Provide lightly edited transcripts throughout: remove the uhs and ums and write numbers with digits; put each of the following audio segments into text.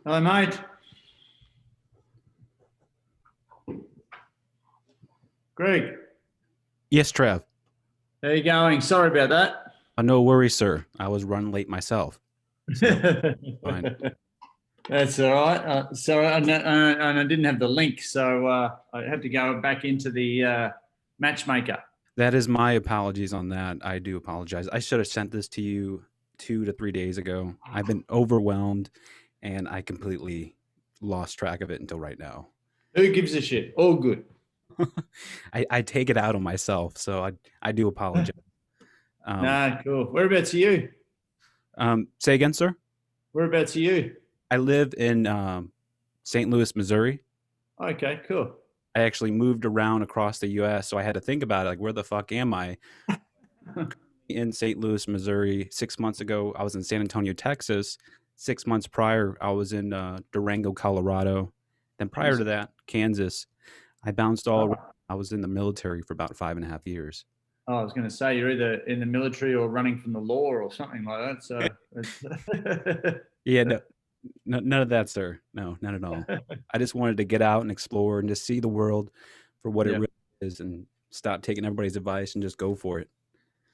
Hello, mate. Greg, Yes, Trav. how you going? Sorry about that. No worries, sir. I was running late myself. So fine. That's all right. And I didn't have the link, so I had to go back into the matchmaker. That is my apologies on that. I do apologize. I should have sent this to you 2 to 3 days ago. I've been overwhelmed and I completely lost track of it until right now. Who gives a shit? All good. I take it out on myself, so I do apologize. Nah, cool. Whereabouts are you? Say again, sir? Whereabouts are you? I live in St. Louis, Missouri. Okay, cool. I actually moved around across the U.S., so I had to think about it, like, where the fuck am I? In St. Louis, Missouri. 6 months ago, I was in San Antonio, Texas. 6 months prior, I was in Durango, Colorado. Then prior to that, Kansas. I bounced all around. Oh, I was in the military for about 5.5 years. I was going to say you're either in the military or running from the law or something like that. So Yeah, no, none of that, sir. No, not at all. I just wanted to get out and explore and just see the world for what it yeah, really is and stop taking everybody's advice and just go for it.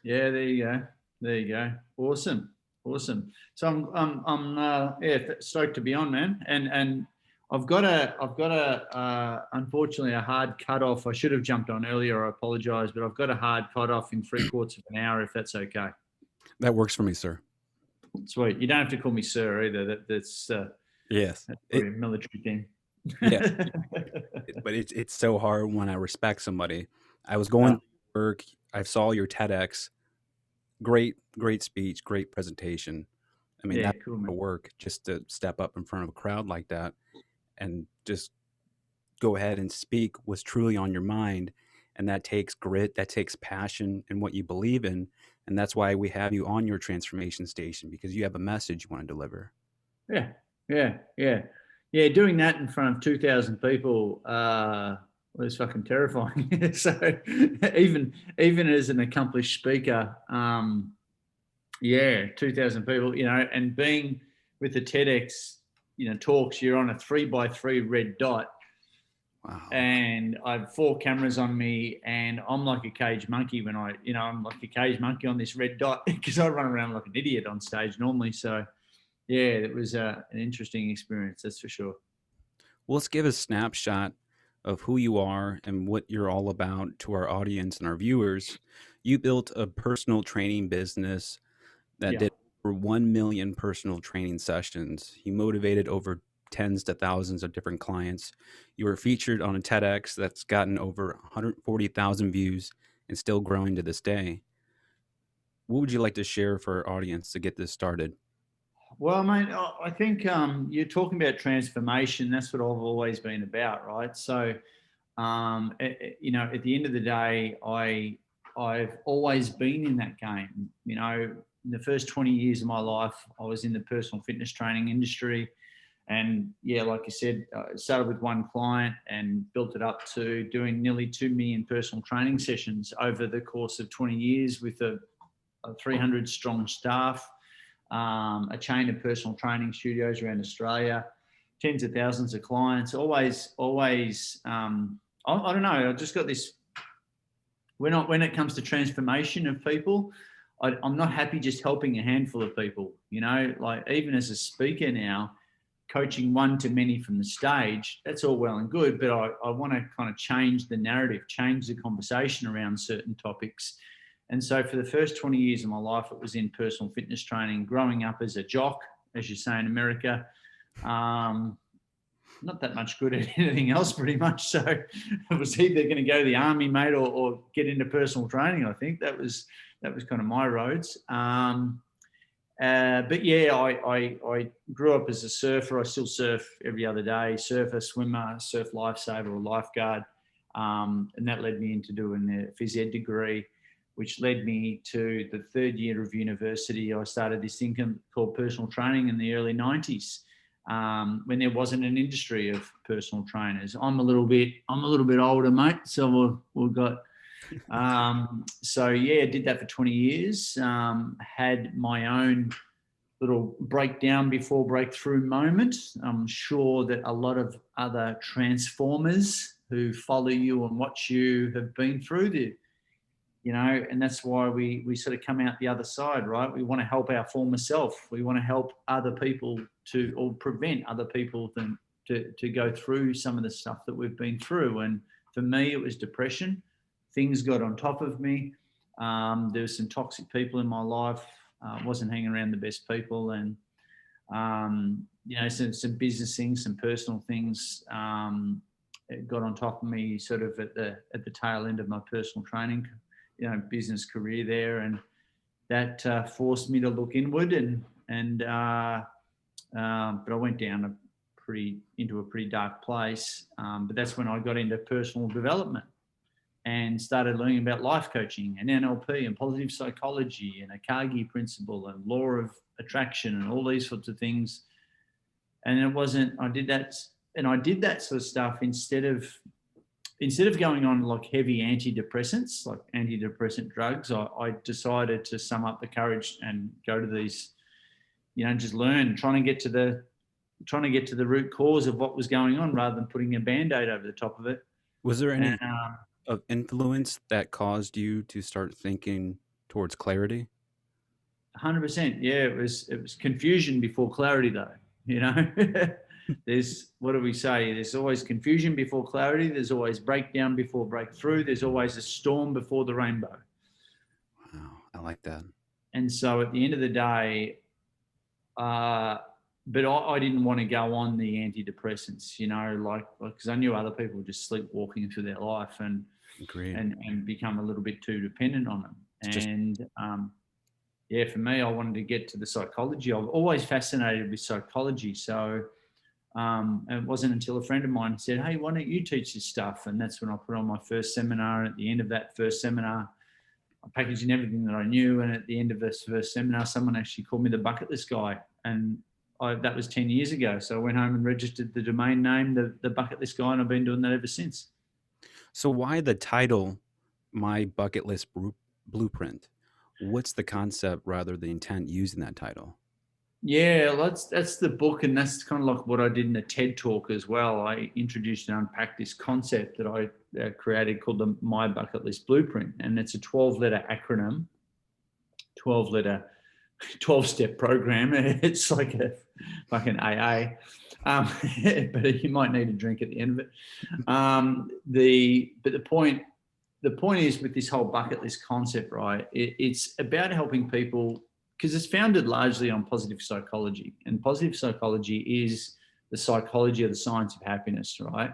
yeah. There you go. There you go. Awesome, awesome. So yeah, stoked to be on, man. And I've got a unfortunately a hard cutoff. I should have jumped on earlier. I apologise, but I've got a hard cutoff in 3/4 of an hour. If that's okay. That works for me, sir. Sweet. You don't have to call me sir either. Yes. That's probably a military thing. Yes, but it's so hard when I respect somebody. I was going Yeah, to work. I saw your TEDx. Great speech, great presentation. I mean, yeah, that's cool, man. work just to step up in front of a crowd like that and just go ahead and speak what's truly on your mind. And that takes grit, that takes passion and what you believe in. And that's why we have you on your transformation station because you have a message you want to deliver. Yeah, yeah, yeah, yeah. Doing that in front of 2,000 people was fucking terrifying. So even as an accomplished speaker, yeah, 2,000 people, and being with the TEDx, talks, you're on a 3x3 red dot, Wow. and I have four cameras on me, and I'm like a cage monkey I'm like a cage monkey on this red dot because I run around like an idiot on stage normally. So yeah, it was an interesting experience, that's for sure. Well, let's give a snapshot of who you are and what you're all about to our audience and our viewers. You built a personal training business that Yeah. did over 1 million personal training sessions. You motivated over tens to thousands of different clients. You were featured on a TEDx that's gotten over 140,000 views and still growing to this day. What would you like to share for our audience to get this started? Well, mate, I think you're talking about transformation. That's what I've always been about, right? So, at the end of the day, I've always been in that game. In the first 20 years of my life, I was in the personal fitness training industry. And yeah, like you said, I started with one client and built it up to doing nearly 2 million personal training sessions over the course of 20 years with a 300 strong staff, a chain of personal training studios around Australia, tens of thousands of clients. Always. I don't know. I just got this. When it comes to transformation of people, I'm not happy just helping a handful of people. Like even as a speaker now, coaching one to many from the stage, that's all well and good, but I want to kind of change the narrative, change the conversation around certain topics. And so for the first 20 years of my life, it was in personal fitness training, growing up as a jock, as you say in America. Not that much good at anything else, pretty much. So it was either going to go to the army, mate, or get into personal training. I think that was kind of my roads. But yeah, I grew up as a surfer. I still surf every other day, surfer, swimmer, surf lifesaver or lifeguard. And that led me into doing a phys ed degree, which led me to the third year of university. I started this thing called personal training in the early 90s, when there wasn't an industry of personal trainers. I'm a little bit older, mate. So we've got, so yeah, did that for 20 years. Had my own little breakdown before breakthrough moment. I'm sure that a lot of other transformers who follow you and watch you have been through the, and that's why we sort of come out the other side, right? We want to help our former self. We want to help other people or prevent other people to go through some of the stuff that we've been through. And for me, it was depression. Things got on top of me. There was some toxic people in my life. Wasn't hanging around the best people, and some business things, some personal things it got on top of me sort of at the tail end of my personal training, business career there, and that forced me to look inward, but I went down into a pretty dark place. But that's when I got into personal development and started learning about life coaching and NLP and positive psychology and a Carnegie principle and law of attraction and all these sorts of things. And I did that sort of stuff instead of going on like heavy antidepressants, like antidepressant drugs. I decided to sum up the courage and go to these, just learn, trying to get to the root cause of what was going on rather than putting a Band-Aid over the top of it. Was there any of influence that caused you to start thinking towards clarity? 100%. Yeah, it was confusion before clarity, though. There's, what do we say? There's always confusion before clarity. There's always breakdown before breakthrough. There's always a storm before the rainbow. Wow, I like that. And so at the end of the day, but I didn't want to go on the antidepressants, because I knew other people were just sleepwalking through their life and become a little bit too dependent on them. For me, I wanted to get to the psychology. I'm always fascinated with psychology. So it wasn't until a friend of mine said, "Hey, why don't you teach this stuff?" And that's when I put on my first seminar. And at the end of that first seminar, I packaged in everything that I knew. And at the end of this first seminar, someone actually called me the bucket list guy. And that was 10 years ago. So I went home and registered the domain name, the bucket list guy, and I've been doing that ever since. So why the title, My Bucket List Blueprint? What's the concept rather the intent using that title? Yeah, that's the book, and that's kind of like what I did in the TED Talk as well. I introduced and unpacked this concept that I created called the My Bucket List Blueprint, and it's a 12-letter acronym, 12-step program. It's like a fucking AA, but you might need a drink at the end of it. But the point is with this whole bucket list concept, right? It's about helping people, because it's founded largely on positive psychology, and positive psychology is the psychology of the science of happiness, right?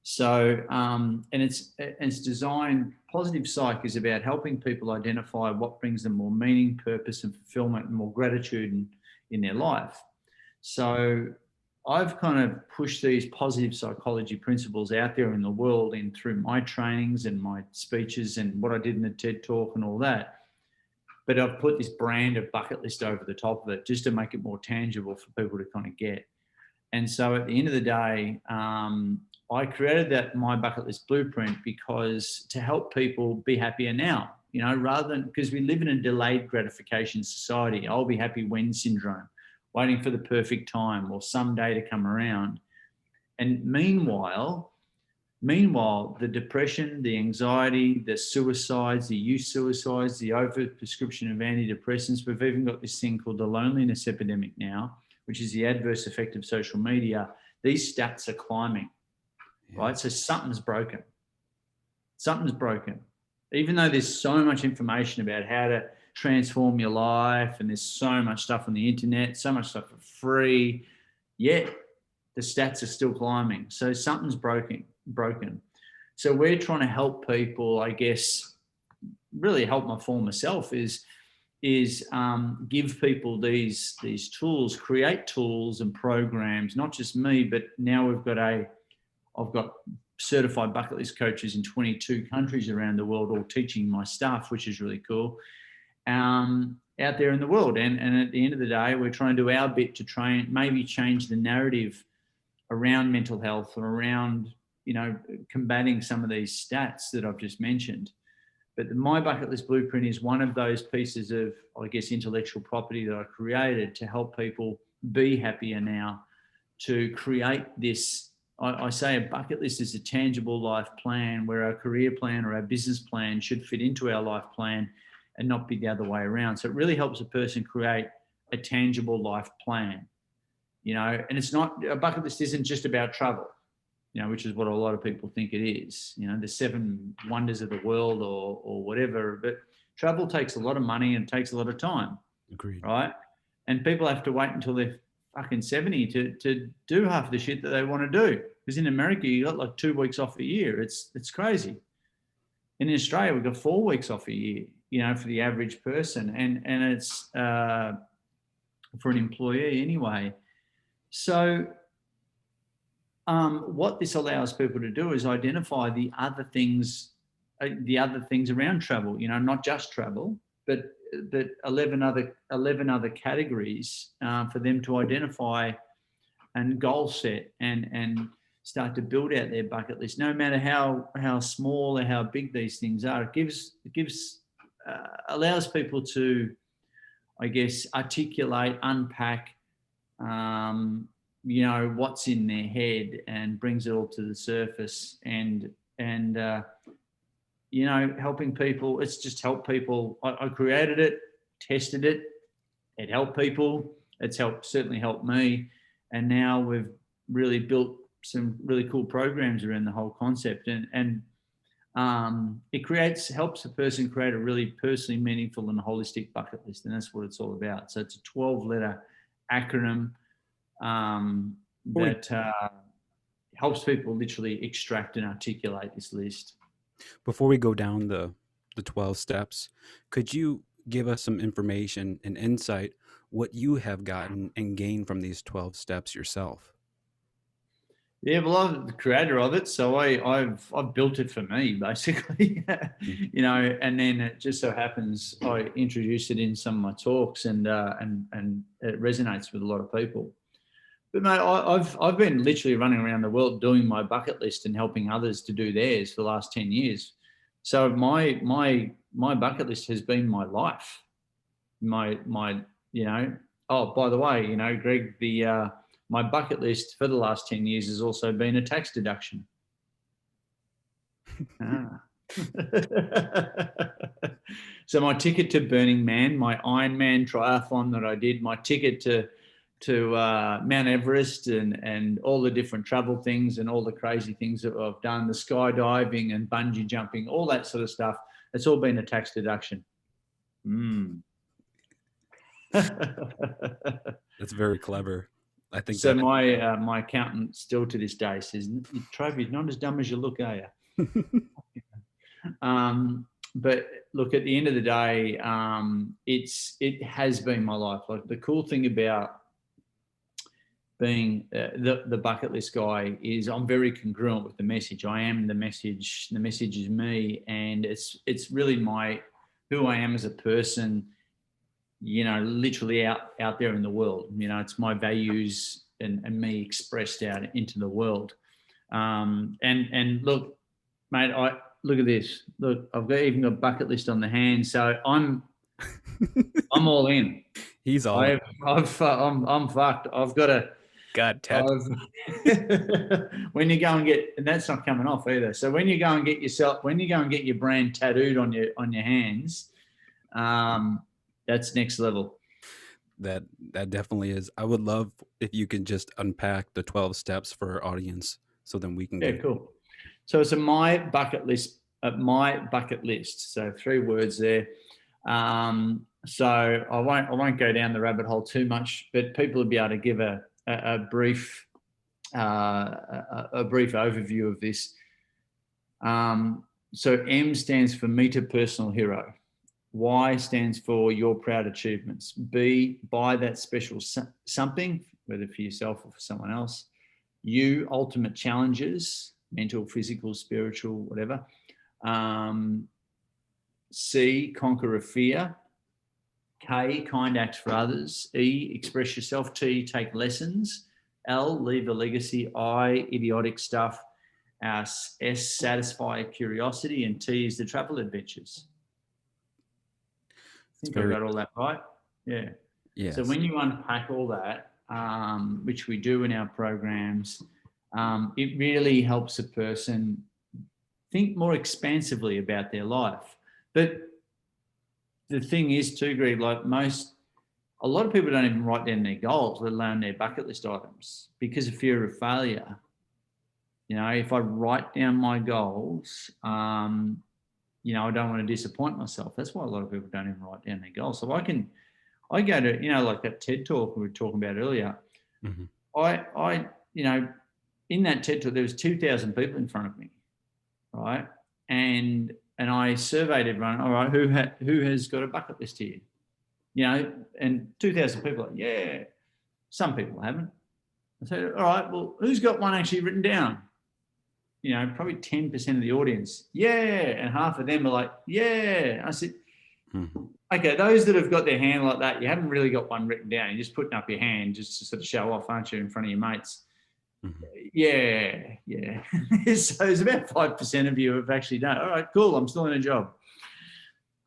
So, and it's designed, positive psych is about helping people identify what brings them more meaning, purpose, and fulfillment, and more gratitude in their life. So I've kind of pushed these positive psychology principles out there in the world through my trainings and my speeches and what I did in the TED Talk and all that. But I've put this brand of bucket list over the top of it just to make it more tangible for people to kind of get. And so at the end of the day, I created that My Bucket List Blueprint because to help people be happier now, rather than, because we live in a delayed gratification society. I'll be happy when syndrome, waiting for the perfect time or someday to come around. And meanwhile, the depression, the anxiety, the suicides, the youth suicides, the overprescription of antidepressants, we've even got this thing called the loneliness epidemic now, which is the adverse effect of social media. These stats are climbing, right? So something's broken. Even though there's so much information about how to transform your life and there's so much stuff on the internet, so much stuff for free, yet the stats are still climbing. So something's broken. So we're trying to help people, I guess, really help my former self is give people these tools, create tools and programs, not just me, but now I've got certified bucket list coaches in 22 countries around the world, all teaching my stuff, which is really cool, out there in the world. And at the end of the day, we're trying to do our bit to maybe change the narrative around mental health or around, combating some of these stats that I've just mentioned. But my bucket list blueprint is one of those pieces of, I guess, intellectual property that I created to help people be happier now, to create this. I say a bucket list is a tangible life plan where our career plan or our business plan should fit into our life plan and not be the other way around. So it really helps a person create a tangible life plan, you know, and it's not, a bucket list isn't just about travel, you know, which is what a lot of people think it is, you know, the 7 wonders of the world or whatever. But travel takes a lot of money and takes a lot of time. Agreed. Right. And people have to wait until they're fucking 70 to do half the shit that they want to do. Because in America, you got like 2 weeks off a year. It's crazy. In Australia, we've got 4 weeks off a year, you know, for the average person. And it's for an employee anyway. So what this allows people to do is identify the other things around travel, you know, not just travel, but 11 other categories for them to identify and goal set and start to build out their bucket list. No matter how small or how big these things are, it allows people to, I guess, articulate, unpack, you know, what's in their head and brings it all to the surface and you know, helping people. It's just helped people. I created it, tested it. It helped people. It's certainly helped me. And now we've really built some really cool programs around the whole concept. And it helps a person create a really personally meaningful and holistic bucket list. And that's what it's all about. So it's a 12-letter acronym that helps people literally extract and articulate this list. Before we go down the 12 steps, could you give us some information and insight what you have gotten and gained from these 12 steps yourself? Yeah, well, I'm the creator of it, so I've built it for me, basically. You know, and then it just so happens I introduce it in some of my talks, and it resonates with a lot of people. But mate, I've been literally running around the world doing my bucket list and helping others to do theirs for the last 10 years. So my bucket list has been my life. My you know. Oh, by the way, you know, Greg, my bucket list for the last 10 years has also been a tax deduction. So my ticket to Burning Man, my Ironman triathlon that I did, my ticket to Mount Everest and all the different travel things and all the crazy things that I've done, the skydiving and bungee jumping, all that sort of stuff. It's all been a tax deduction. That's very clever. I think so. My accountant still to this day says, "Trav, you're not as dumb as you look, are you?" But look, at the end of the day, it has been my life. Like the cool thing about being the bucket list guy is I'm very congruent with the message. I am the message. The message is me, and it's really who I am as a person. You know, literally out there in the world. You know, it's my values and me expressed out into the world. And look, mate, look at this. Look, I've even got a bucket list on the hand, so I'm all in. He's all in. I'm fucked. I've got to. God, Ted. When you go and and that's not coming off either. So when you go and get your brand tattooed on your hands, that's next level. That definitely is. I would love if you can just unpack the 12 steps for our audience, so then we can. Yeah, cool. So it's my bucket list. So 3 words there. So I won't go down the rabbit hole too much, but people will be able to give a brief overview of this. So M stands for Meet a Personal Hero. Y stands for Your Proud Achievements. B, buy that special something, whether for yourself or for someone else. U, Ultimate Challenges, mental, physical, spiritual, whatever. C, Conquer a Fear. K, Kind Acts for Others. E, Express Yourself. T, Take Lessons. L, Leave a Legacy. I, Idiotic Stuff. S, satisfy curiosity, and T is the travel adventures. I think I got all that right. Yeah. Yes. So when you unpack all that, which we do in our programs, it really helps a person think more expansively about their life. But the thing is too, Greg, like a lot of people don't even write down their goals, let alone their bucket list items, because of fear of failure. You know, if I write down my goals, you know, I don't want to disappoint myself. That's why a lot of people don't even write down their goals. So I go to, you know, like that TED talk we were talking about earlier. Mm-hmm. I, you know, in that TED talk, there was 2,000 people in front of me, right? And I surveyed everyone. All right, who has got a bucket list here? You know, and 2,000 people are like, yeah. Some people haven't. I said, all right, well, who's got one actually written down? You know, probably 10% of the audience. Yeah. And half of them are like, yeah. I said, okay, those that have got their hand like that, you haven't really got one written down. You're just putting up your hand just to sort of show off, aren't you, in front of your mates? Yeah. So it's about 5% of you have actually done it. All right, cool. I'm still in a job.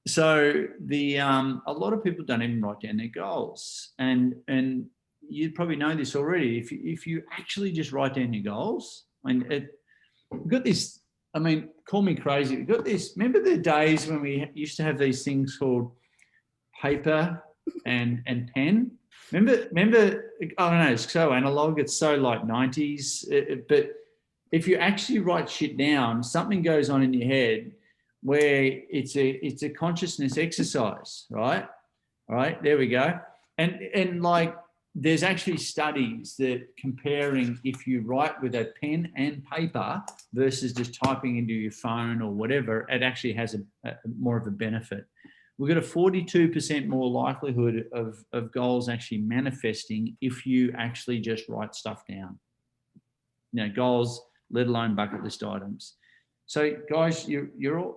So a lot of people don't even write down their goals. And you probably know this already. If you actually just write down your goals, and we've got this, I mean, call me crazy. We've got this, remember the days when we used to have these things called paper and pen? Remember, I don't know, it's so analog, it's so like 90s, but if you actually write shit down, something goes on in your head where it's a consciousness exercise, right? All right, there we go. And like, there's actually studies that comparing if you write with a pen and paper versus just typing into your phone or whatever, it actually has a more of a benefit. We've got a 42% more likelihood of goals actually manifesting if you actually just write stuff down. You know, goals, let alone bucket list items. So guys, you're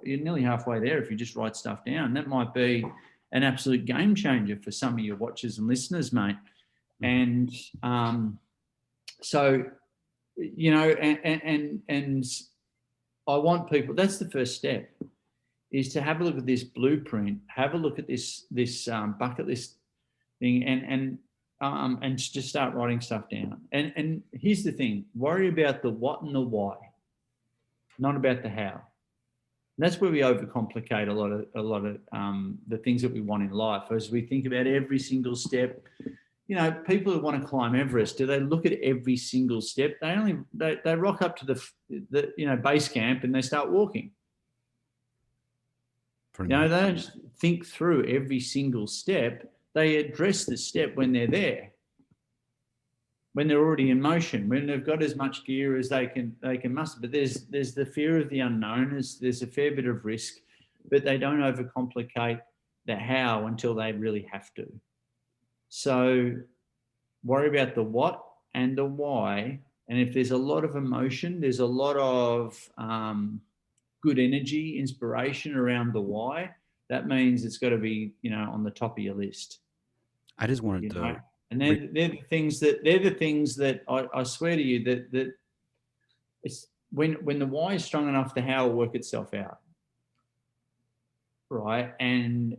nearly halfway there if you just write stuff down. That might be an absolute game changer for some of your watchers and listeners, mate. And so, you know, and I want people, that's the first step, is to have a look at this blueprint, have a look at this bucket list thing, and just start writing stuff down. And here's the thing: worry about the what and the why, not about the how. And that's where we overcomplicate a lot of the things that we want in life. As we think about every single step, you know, people who want to climb Everest, do they look at every single step? They rock up to the you know, base camp and they start walking. You know, they don't think through every single step. They address the step when they're there, when they're already in motion, when they've got as much gear as they can muster. But there's the fear of the unknown. There's a fair bit of risk, but they don't overcomplicate the how until they really have to. So worry about the what and the why. And if there's a lot of emotion, there's a lot of good energy, inspiration around the why, that means it's got to be, you know, on the top of your list. I just wanted to, and they're the things that I swear to you that it's when the why is strong enough, the how will work itself out, right? And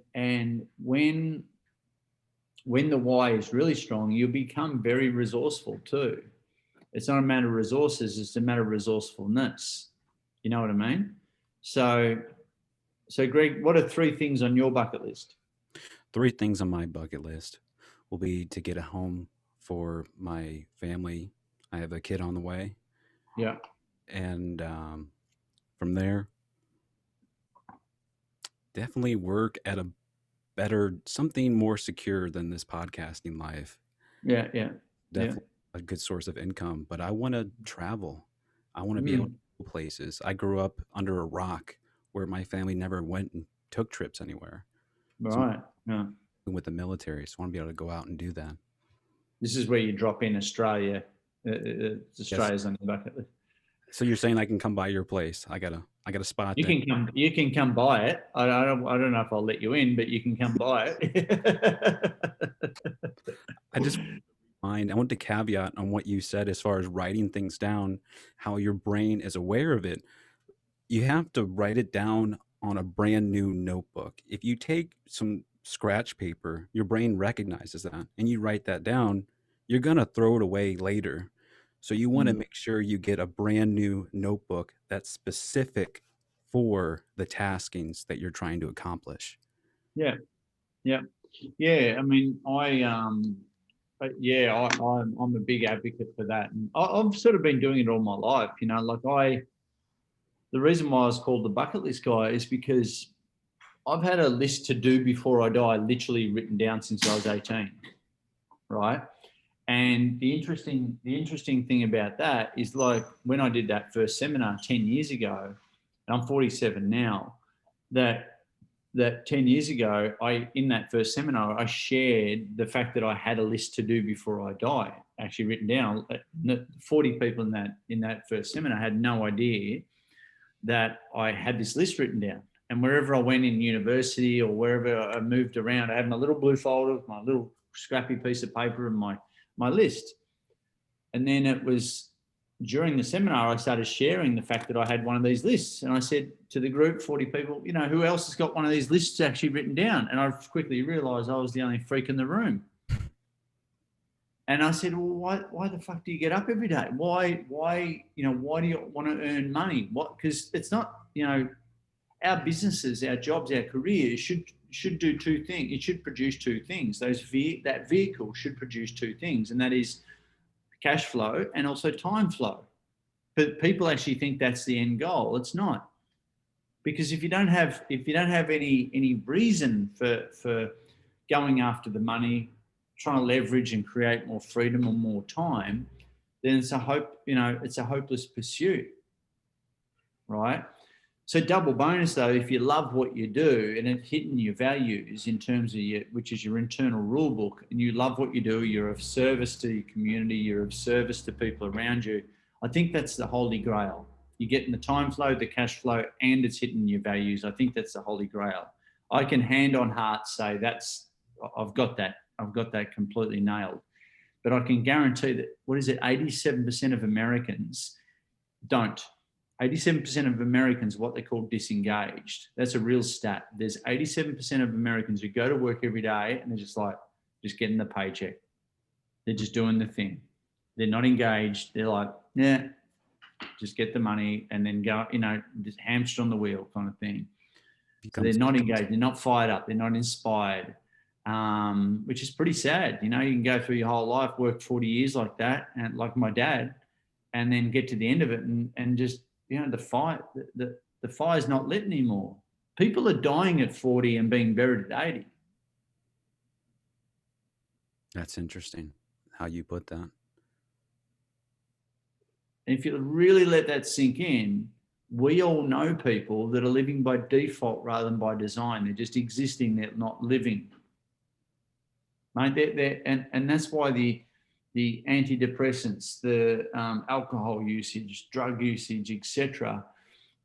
when the why is really strong, you'll become very resourceful too. It's not a matter of resources; it's a matter of resourcefulness. You know what I mean? So Greg, what are 3 things on your bucket list? 3 things on my bucket list will be to get a home for my family. I have a kid on the way. Yeah. And from there, definitely work at a better, something more secure than this podcasting life. Yeah. Definitely a good source of income. But I want to travel. I want to be able to go places. I grew up under a rock where my family never went and took trips anywhere. Right. So with the military, so I want to be able to go out and do that. This is where you drop in Australia. Australia's on your bucket list. So you're saying I can come by your place? I got a spot. You can come by it. I don't know if I'll let you in, but you can come by it. I just mind, I want to caveat on what you said as far as writing things down, how your brain is aware of it. You have to write it down on a brand new notebook. If you take some scratch paper, your brain recognizes that and you write that down, you're going to throw it away later. So you want to Mm. make sure you get a brand new notebook that's specific for the taskings that you're trying to accomplish. Yeah, yeah, yeah. I mean, but yeah, I'm a big advocate for that, and I've sort of been doing it all my life. You know, like the reason why I was called the bucket list guy is because I've had a list to do before I die, literally written down since I was 18, right? And the interesting thing about that is, like, when I did that first seminar 10 years ago, and I'm 47 now, that 10 years ago, in that first seminar, I shared the fact that I had a list to do before I die, actually written down. 40 people in that first seminar had no idea that I had this list written down. And wherever I went in university or wherever I moved around, I had my little blue folder with my little scrappy piece of paper and my list. And then it was during the seminar, I started sharing the fact that I had one of these lists. And I said to the group, 40 people, you know, who else has got one of these lists actually written down? And I quickly realized I was the only freak in the room. And I said, well, why the fuck do you get up every day? Why do you want to earn money? Because it's not, our businesses, our jobs, our careers should do two things. It should produce two things. That vehicle should produce two things, and that is cash flow and also time flow. But people actually think that's the end goal. It's not, because if you don't have any reason for going after the money, trying to leverage and create more freedom or more time, then it's a hopeless pursuit, right? So double bonus though, if you love what you do and it's hitting your values in terms of which is your internal rule book, and you love what you do, you're of service to your community, you're of service to people around you, I think that's the holy grail. You're getting the time flow, the cash flow, and it's hitting your values. I think that's the holy grail. I can hand on heart say I've got that completely nailed. But I can guarantee that, 87% of Americans don't. 87% of Americans, what they call disengaged. That's a real stat. There's 87% of Americans who go to work every day and they're just getting the paycheck. They're just doing the thing. They're not engaged. They're like, yeah, just get the money and then go, just hamster on the wheel kind of thing. So they're not engaged. They're not fired up. They're not inspired, which is pretty sad. You can go through your whole life, work 40 years like that, and like my dad, and then get to the end of it and just, the fire's not lit anymore. People are dying at 40 and being buried at 80. That's interesting how you put that. And if you really let that sink in, we all know people that are living by default rather than by design. They're just existing, they're not living. Mate, and that's why the antidepressants, the alcohol usage, drug usage, etc.,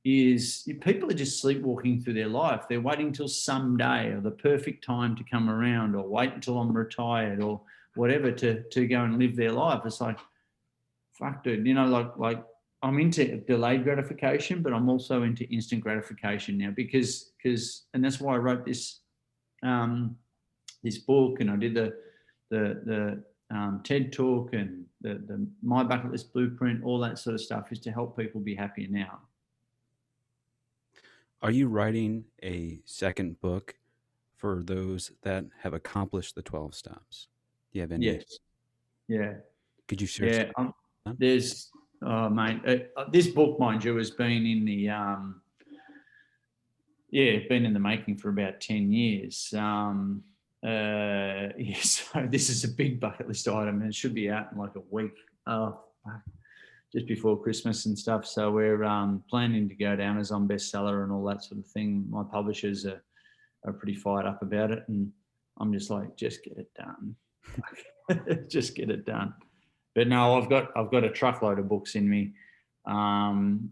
is people are just sleepwalking through their life. They're waiting till someday or the perfect time to come around, or wait until I'm retired or whatever to go and live their life. It's like, fuck, dude, like I'm into delayed gratification, but I'm also into instant gratification now because and that's why I wrote this this book, and I did the TED talk and the My Bucket List Blueprint, all that sort of stuff, is to help people be happier now. Are you writing a second book for those that have accomplished the 12 steps? Do you have any? Yes. Yeah. Could you share? Yeah. There's, mate, this book, mind you, has been in the, been in the making for about 10 years. So this is a big bucket list item, and it should be out in like a week, just before Christmas and stuff. So we're planning to go to Amazon bestseller and all that sort of thing. My publishers are pretty fired up about it, and I'm just like, just get it done. Just get it done. But no, I've got a truckload of books in me, the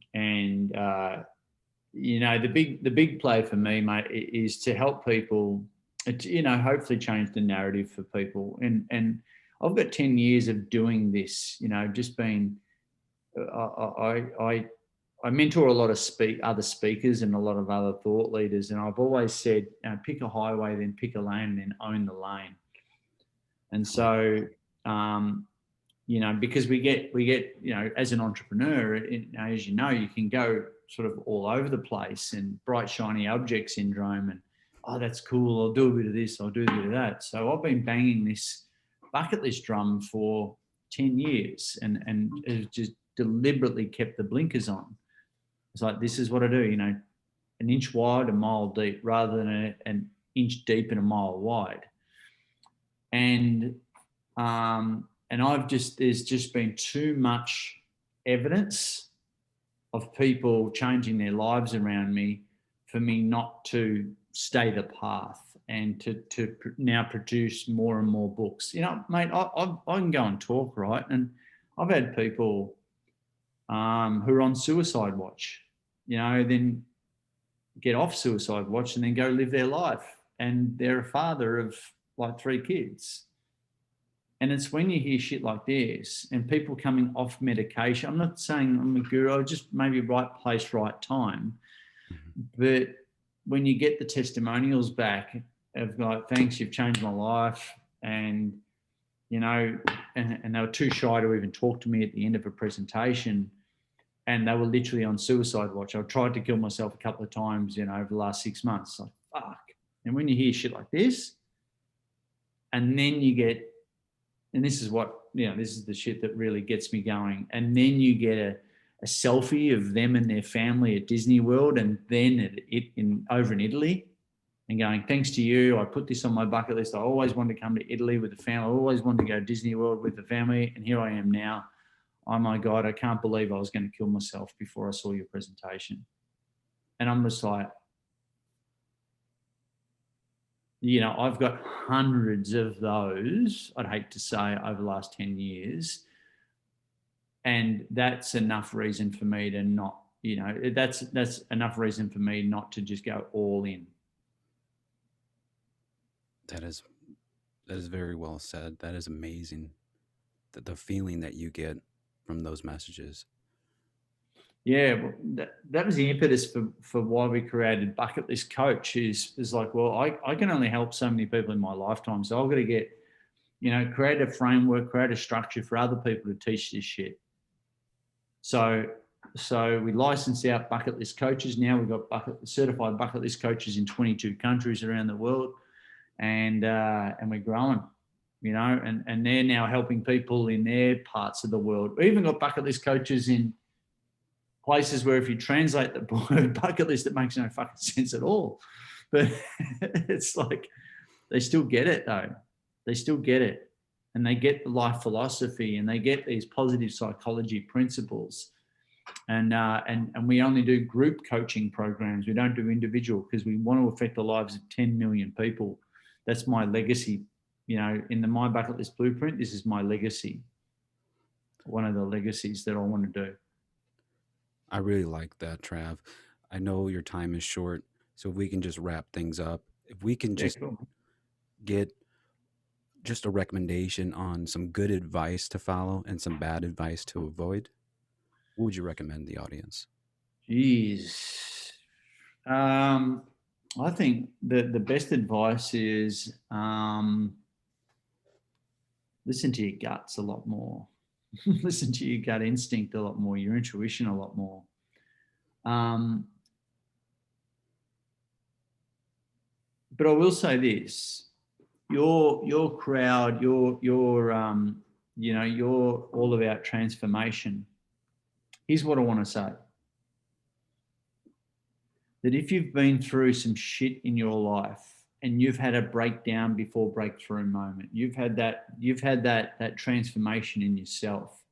big play for me, mate, is to help people, hopefully change the narrative for people. And I've got 10 years of doing this, just being, I mentor a lot of other speakers and a lot of other thought leaders. And I've always said, pick a highway, then pick a lane, and then own the lane. And so, because we get, as an entrepreneur, as you know, you can go sort of all over the place, and bright, shiny object syndrome, and, oh, that's cool, I'll do a bit of this, I'll do a bit of that. So I've been banging this bucket list drum for 10 years and have just deliberately kept the blinkers on. It's like, this is what I do, an inch wide, a mile deep, rather than an inch deep and a mile wide. And there's just been too much evidence of people changing their lives around me for me not to stay the path and to now produce more and more books. Mate, I can go and talk, right? And I've had people who are on suicide watch, then get off suicide watch and then go live their life. And they're a father of like 3 kids. And it's when you hear shit like this and people coming off medication, I'm not saying I'm a guru, just maybe right place, right time. But when you get the testimonials back of like, thanks, you've changed my life. And, and they were too shy to even talk to me at the end of a presentation. And they were literally on suicide watch. I've tried to kill myself a couple of times, over the last 6 months. Like, fuck. And when you hear shit like this, and then you get, and this is what, this is the shit that really gets me going. And then you get a selfie of them and their family at Disney World, and then over in Italy, and going, thanks to you, I put this on my bucket list. I always wanted to come to Italy with the family. I always wanted to go to Disney World with the family. And here I am now. Oh my God, I can't believe I was going to kill myself before I saw your presentation. And I'm just like, I've got hundreds of those, I'd hate to say, over the last 10 years. And that's enough reason for me to not, that's enough reason for me not to just go all in. That is very well said. That is amazing. The feeling that you get from those messages. Yeah, well, that was the impetus for why we created Bucket List Coach is like, well, I can only help so many people in my lifetime. So I've got to get, create a framework, create a structure for other people to teach this shit. So we license out Bucket List Coaches. Now we've got certified Bucket List Coaches in 22 countries around the world. And we're growing, and they're now helping people in their parts of the world. We even got Bucket List Coaches in places where if you translate the word bucket list, it makes no fucking sense at all. But it's like, they still get it though. They still get it. And they get the life philosophy, and they get these positive psychology principles. And we only do group coaching programs. We don't do individual, because we want to affect the lives of 10 million people. That's my legacy. In the My Bucket List Blueprint, this is my legacy. One of the legacies that I want to do. I really like that, Trav. I know your time is short, so if we can just wrap things up, if we can just get just a recommendation on some good advice to follow and some bad advice to avoid, what would you recommend the audience? Jeez. I think the best advice is listen to your guts a lot more. Listen to your gut instinct a lot more, your intuition a lot more. But I will say this: your crowd, you're all about transformation. Here's what I want to say: that if you've been through some shit in your life and you've had a breakdown before breakthrough moment, you've had that transformation in yourself,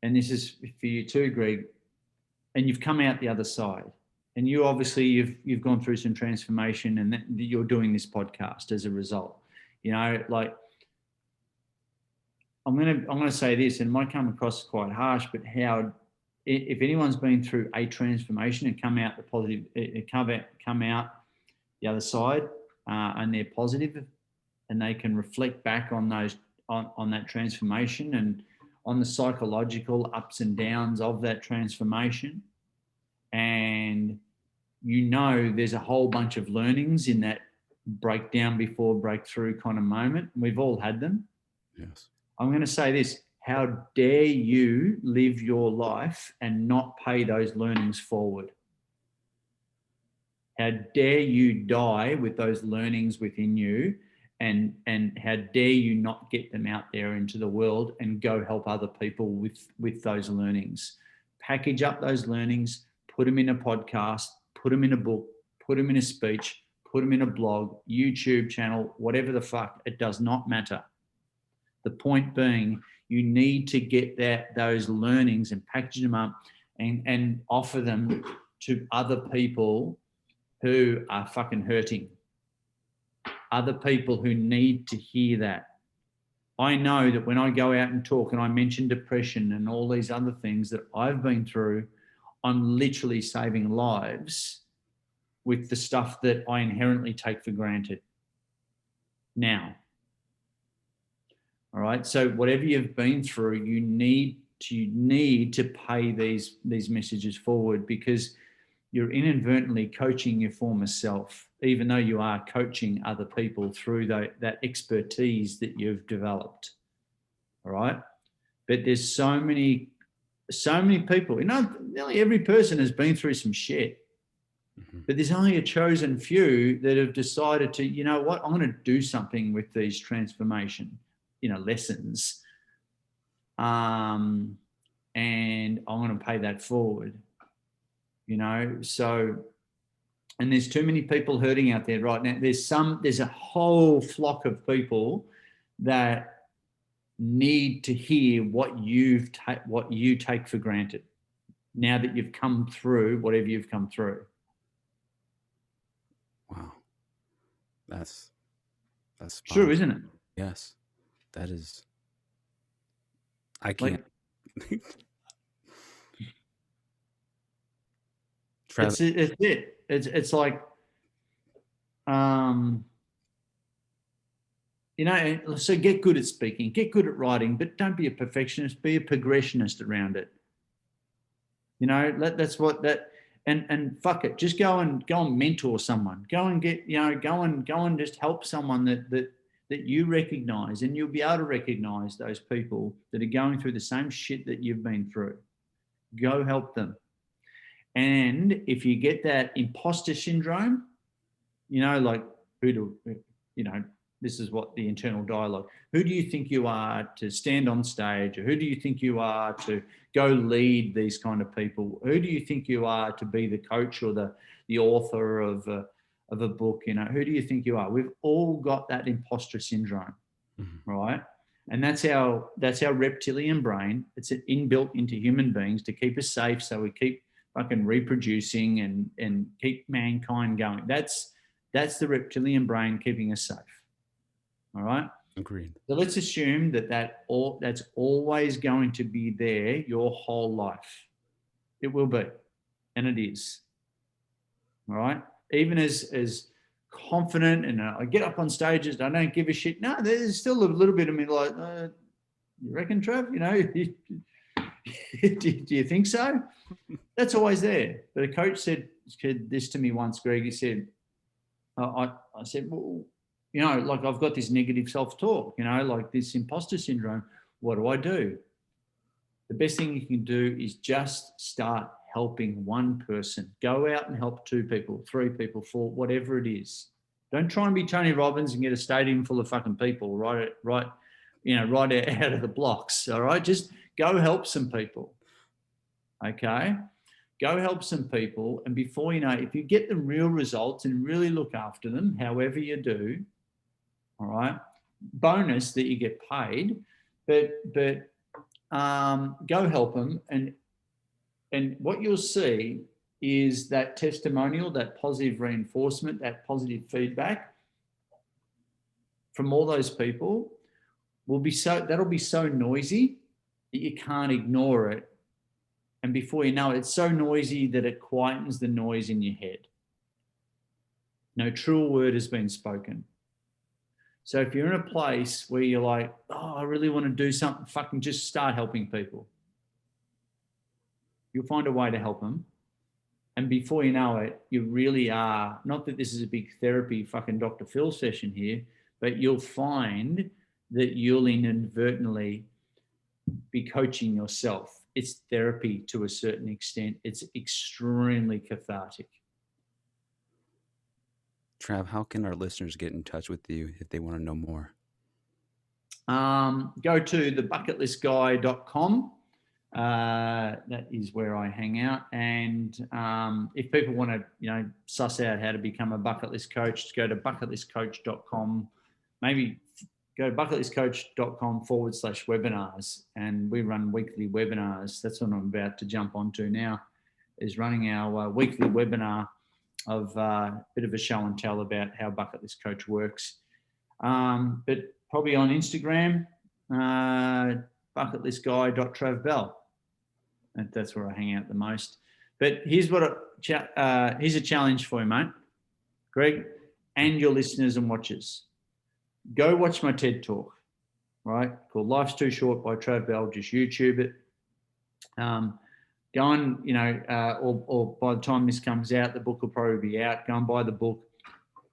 and this is for you too, Greg, and you've come out the other side, and you obviously you've gone through some transformation, and you're doing this podcast as a result. Like, I'm gonna say this, and it might come across quite harsh, but how, if anyone's been through a transformation and come out the positive, come out the other side, and they're positive, and they can reflect back on those on that transformation and on the psychological ups and downs of that transformation. And there's a whole bunch of learnings in that breakdown before breakthrough kind of moment. We've all had them. Yes. I'm going to say this: how dare you live your life and not pay those learnings forward? How dare you die with those learnings within you, and how dare you not get them out there into the world and go help other people with those learnings? Package up those learnings, put them in a podcast, put them in a book, put them in a speech, put them in a blog, YouTube channel, whatever the fuck, it does not matter. The point being, you need to get those learnings and package them up and offer them to other people who are fucking hurting. Other people who need to hear that. I know that when I go out and talk and I mention depression and all these other things that I've been through, I'm literally saving lives with the stuff that I inherently take for granted now. All right. So whatever you've been through, you need to pay these messages forward, because you're inadvertently coaching your former self, even though you are coaching other people through that expertise that you've developed. All right. But there's so many people, nearly every person has been through some shit. Mm-hmm. But there's only a chosen few that have decided to, you know what, I'm going to do something with these transformation, lessons. And I'm going to pay that forward, so, and there's too many people hurting out there right now. There's a whole flock of people that need to hear what you take for granted now that you've come through whatever you've come through. Wow. That's true, isn't it? Yes. That is. I can't. It's it. It's like, so get good at speaking, get good at writing, but don't be a perfectionist, be a progressionist around it. That's what that, and fuck it, just go and mentor someone, go and get, go and just help someone that you recognize, and you'll be able to recognize those people that are going through the same shit that you've been through. Go help them. And if you get that imposter syndrome, this is what the internal dialogue, who do you think you are to stand on stage? Or who do you think you are to go lead these kind of people? Who do you think you are to be the coach or the author of a book? Who do you think you are? We've all got that imposter syndrome, mm-hmm. right? And that's our reptilian brain. It's inbuilt into human beings to keep us safe, so we keep fucking reproducing and keep mankind going. That's the reptilian brain keeping us safe. All right. Agreed. So let's assume that's always going to be there your whole life. It will be, and it is. All right. Even as confident, and I get up on stages, I don't give a shit. No, there's still a little bit of me like, you reckon, Trav? Do you think so? That's always there. But a coach said this to me once, Greg. He said, I said, well, like I've got this negative self-talk, like this imposter syndrome. What do I do? The best thing you can do is just start helping one person. Go out and help 2 people, 3 people, 4, whatever it is. Don't try and be Tony Robbins and get a stadium full of fucking people right out of the blocks. All right, just go help some people. Okay, go help some people, and before you know, if you get the real results and really look after them, however you do, all right, bonus that you get paid, but go help them, and what you'll see is that testimonial, that positive reinforcement, that positive feedback from all those people that'll be so noisy that you can't ignore it. And before you know it, it's so noisy that it quietens the noise in your head. No truer word has been spoken. So if you're in a place where you're like, oh, I really want to do something, fucking just start helping people. You'll find a way to help them. And before you know it, you really are, not that this is a big therapy fucking Dr. Phil session here, but you'll find that you'll inadvertently be coaching yourself. It's therapy to a certain extent. It's extremely cathartic. Trav, how can our listeners get in touch with you if they want to know more? Go to thebucketlistguy.com. That is where I hang out. And if people want to, suss out how to become a bucket list coach, go to bucketlistcoach.com. Maybe go to bucketlistcoach.com/webinars. And we run weekly webinars. That's what I'm about to jump onto now, is running our weekly webinar of a bit of a show and tell about how Bucket List Coach works. But probably on Instagram, bucketlistguy.travbell. And that's where I hang out the most. But here's here's a challenge for you, mate, Greg, and your listeners and watchers. Go watch my TED Talk, right? Called Life's Too Short by Trav Bell. Just YouTube it. Go on, or by the time this comes out, the book will probably be out. Go and buy the book.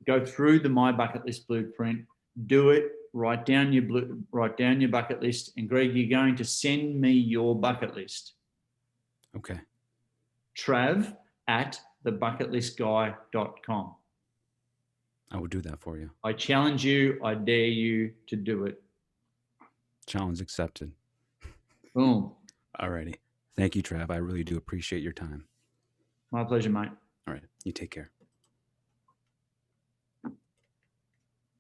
Go through the My Bucket List blueprint. Do it. Write down your bucket list. And Greg, you're going to send me your bucket list. Okay. Trav@thebucketlistguy.com. I will do that for you. I challenge you. I dare you to do it. Challenge accepted. Boom. Alrighty. Thank you, Trav. I really do appreciate your time. My pleasure, mate. All right. You take care.